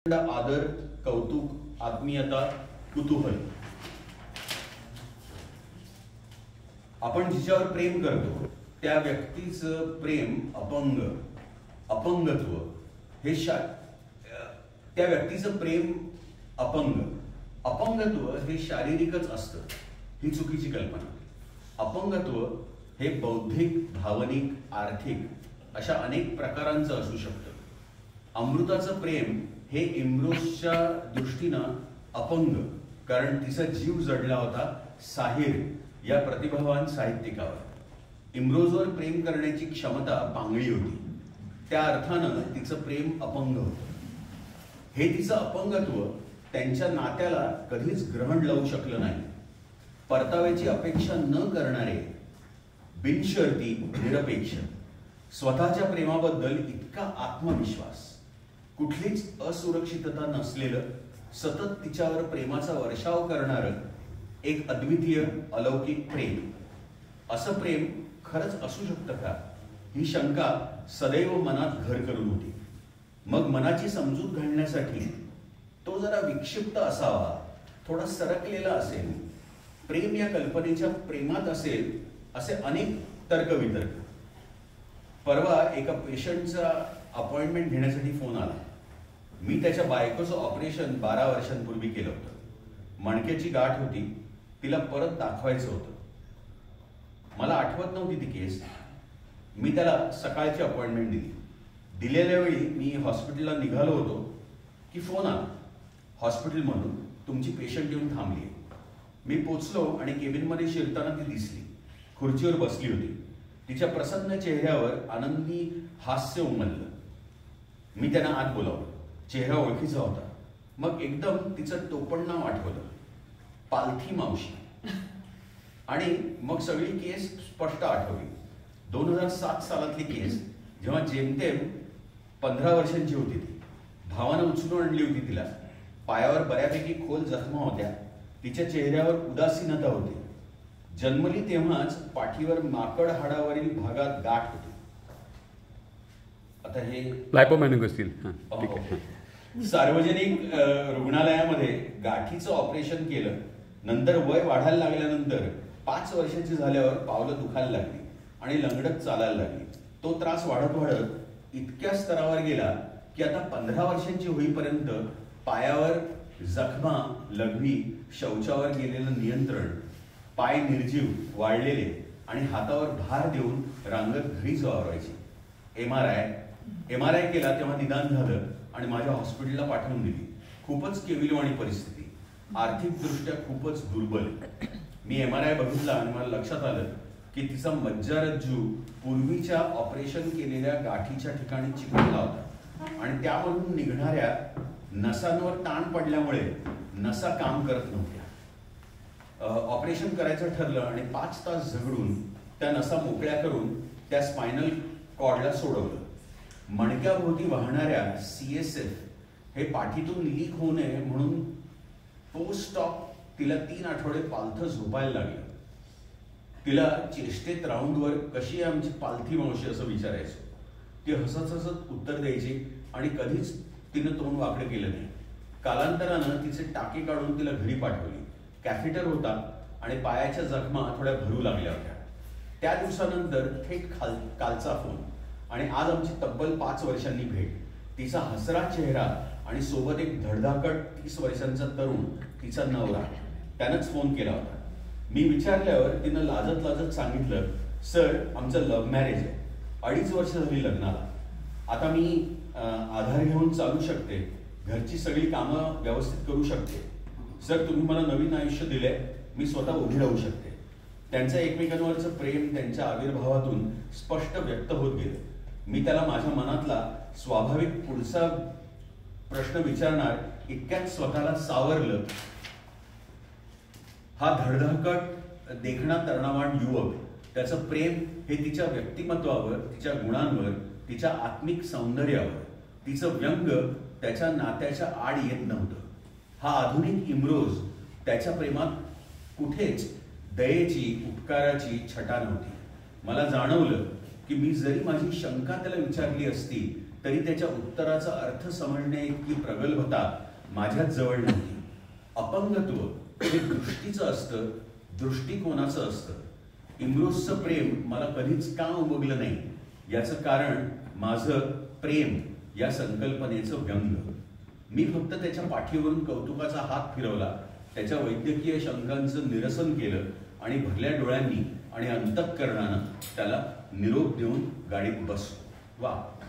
आदर, कौतुक, आत्मीयता, कुतूहल. आपण जिच्यावर प्रेम करतो त्या व्यक्तीचं प्रेम अपंगत्व हे त्या व्यक्तीचं प्रेम अपंगत्व हे शारीरिकच असतं ही चुकीची कल्पना. अपंगत्व हे बौद्धिक, भावनिक, आर्थिक अशा अनेक प्रकारांचं असू शकतं. अमृताचं प्रेम हे इम्रोजच्या दृष्टीनं अपंग, कारण तिचा जीव जडला होता साहिर या प्रतिभावान साहित्यिकावर. इम्रोजवर प्रेम करण्याची क्षमता पांगळी होती, त्या अर्थानं तिचं प्रेम अपंग होतं. हे तिचं अपंगत्व त्यांच्या नात्याला कधीच ग्रहण लावू शकलं नाही. परताव्याची अपेक्षा न करणारे, बिनशर्ती, निरपेक्ष, स्वतःच्या प्रेमाबद्दल इतका आत्मविश्वास, कुठलीच असुरक्षितता नसलेलं, सतत तिच्यावर प्रेमाचा वर्षाव करणारं एक अद्वितीय अलौकिक प्रेम. असं प्रेम खरंच असू शकतं का, ही शंका सदैव मनात घर करून होती. मग मनाची समजूत घालण्यासाठी तो जरा विक्षिप्त असावा, थोडा सरकलेला असेल, प्रेम या कल्पनेच्या प्रेमात असेल, असे अनेक तर्कवितर्क. परवा एका पेशंटचा अपॉइंटमेंट घेण्यासाठी फोन आला. मी त्याच्या बायकोचं ऑपरेशन 12 वर्षांपूर्वी केलं होतं. मणक्याची गाठ होती, तिला परत दाखवायचं होतं. मला आठवत नव्हती ती केस. मी त्याला सकाळची अपॉइंटमेंट दिली. दिलेल्या वेळी मी हॉस्पिटलला निघालो होतो की फोन आला हॉस्पिटलमधून, तुमची पेशंट येऊन थांबली. मी पोचलो आणि केबिनमध्ये शिरताना ती दिसली. खुर्चीवर बसली होती. तिच्या प्रसन्न चेहऱ्यावर आनंदी हास्य उमललं. मी त्यांना आत बोलावलं. चेहरा ओळखीचा होता. मग एकदम तिचं टोपण नाव आठवलं, पालथी मावशी. आणि मग सगळी केस स्पष्ट आठवली. 2007 सालातली केस, जेव्हा जेमतेम 15 वर्षांची होती. ती भावानं उचलून आणली होती तिला. पायावर बऱ्यापैकी खोल जखमा होत्या. तिच्या चेहऱ्यावर उदासीनता होती. जन्मली तेव्हाच पाठीवर माकड हाडावरील भागात गाठ होती. आता हे लायपोमॅनिक असतील. सार्वजनिक रुग्णालयामध्ये गाठीचं ऑपरेशन केलं. नंतर वय वाढायला लागल्यानंतर 5 वर्षाची झाल्यावर पावलं दुखायला लागली आणि लंगडत चालायला लागली. तो त्रास वाढत वाढत इतक्या स्तरावर गेला की आता 15 वर्षांची होईपर्यंत पायावर जखमा, लघवी, शौचावर गेलेलं नियंत्रण, पाय निर्जीव वाढलेले आणि हातावर भार देऊन रांगत घरीच वावरायची. एमआरआय केला तेव्हा निदान झालं आणि माझ्या हॉस्पिटलला पाठवून दिली. खूपच केविलवाणी परिस्थिती, आर्थिकदृष्ट्या खूपच दुर्बल. मी एमआरआय बघितला आणि मला लक्षात आलं की तिचा मज्जारज्जू पूर्वीच्या ऑपरेशन केलेल्या गाठीच्या ठिकाणी चिकटला होता आणि त्यामधून निघणाऱ्या नसांवर ताण पडल्यामुळे नसा काम करत नव्हत्या. ऑपरेशन करायचं ठरलं आणि 5 तास झगडून त्या नसा मोकळ्या करून त्या स्पायनल कॉर्डला सोडवलं. मणक्याभोवती वाहणाऱ्या CSF हे पाठीतून लीक होऊ नये म्हणून पोस्ट ऑप तिला 3 आठवडे पालथं झोपायला लागलं. तिला चेष्टेत राऊंडवर कशी आमची पालथी मावशी असं विचारायचो. ती हसत हसत उत्तर द्यायची आणि कधीच तिनं तोंड वाकडं केलं नाही. कालांतरानं तिचे टाके काढून तिला घरी पाठवली. कॅफेटर होता आणि पायाच्या जखमा थोड्या भरू लागल्या होत्या. त्या दिवसानंतर थेट कालचा फोन आणि आज आमची तब्बल 5 वर्षांनी भेट. तिचा हसरा चेहरा आणि सोबत एक धडधाकट 30 वर्षांचा तरुण, तिचा नवरा. त्यानंच फोन केला होता. मी विचारल्यावर तिनं लाजत लाजत सांगितलं, सर आमचं लव्ह मॅरेज आहे. 2.5 वर्ष झाली लग्नाला. आता मी आधार घेऊन चालू शकते, घरची सगळी कामं व्यवस्थित करू शकते. सर तुम्ही मला नवीन आयुष्य दिलंय, मी स्वतः उभी राहू शकते. त्यांचं एकमेकांवरचं प्रेम त्यांच्या आविर्भावातून स्पष्ट व्यक्त होत गेलं. मी त्याला माझ्या मनातला स्वाभाविक पुढचा प्रश्न विचारणार इतक्यात स्वतःला सावरलं. हा धडधाकट देखणा तरुणावान युवक, त्याचं प्रेम हे तिच्या व्यक्तिमत्वावर, तिच्या गुणांवर, तिच्या आत्मिक सौंदर्यावर, तिचं व्यंग त्याच्या नात्याच्या आड येत नव्हतं. हा आधुनिक इम्रोज, त्याच्या प्रेमात कुठेच दयेची, उपकाराची छटा नव्हती. मला जाणवलं की मी जरी माझी शंका त्याला विचारली असती तरी त्याच्या उत्तराचा अर्थ समजणे इतकी प्रगल्भता माझ्याच जवळ नव्हती. अपंगत्व हे दृष्टीचं असतं, दृष्टिकोनाचं असतं. इम्रोसचं प्रेम मला कधीच का उमगलं नाही याचं कारण माझं प्रेम या संकल्पनेचं व्यंग. मी फक्त त्याच्या पाठीवरून कौतुकाचा हात फिरवला, त्याच्या वैद्यकीय शंकांचं निरसन केलं आणि भरल्या डोळ्यांनी आणि अंतःकरणानं त्याला निरोप देऊन गाडीत बसलो. वा,